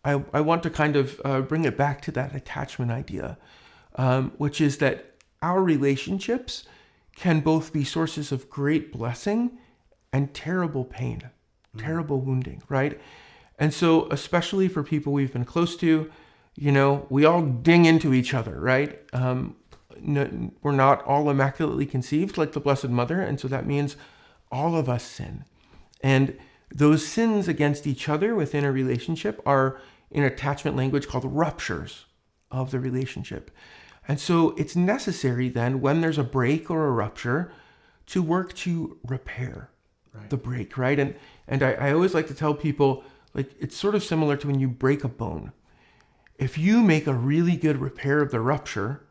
I want to kind of bring it back to that attachment idea, which is that our relationships can both be sources of great blessing and terrible pain, terrible wounding, right? And so, especially for people we've been close to, we all ding into each other, right? We're not all immaculately conceived like the Blessed Mother, and so that means all of us sin. And those sins against each other within a relationship are, in attachment language, called ruptures of the relationship. And so it's necessary then, when there's a break or a rupture, to work to repair the break, right? And I always like to tell people, like, it's sort of similar to when you break a bone. If you make a really good repair of the rupture,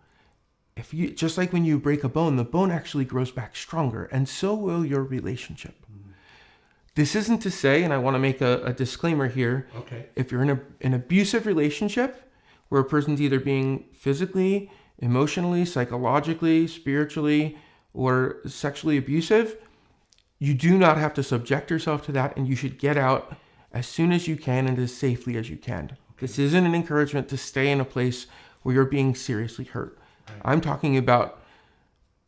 just like when you break a bone, the bone actually grows back stronger, and so will your relationship. This isn't to say, and I want to make a disclaimer here, if you're in an abusive relationship where a person's either being physically, emotionally, psychologically, spiritually, or sexually abusive, you do not have to subject yourself to that, and you should get out as soon as you can and as safely as you can. This isn't an encouragement to stay in a place where you're being seriously hurt. I'm talking about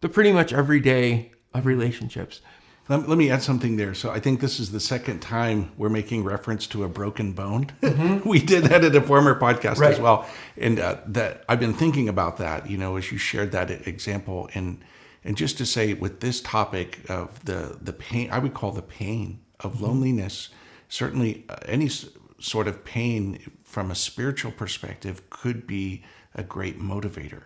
the pretty much every day of relationships. Let me add something there. So I think this is the second time we're making reference to a broken bone. We did that at a former podcast as well. And that I've been thinking about that, as you shared that example. And just to say, with this topic of the pain, I would call the pain of loneliness, certainly any sort of pain from a spiritual perspective could be a great motivator.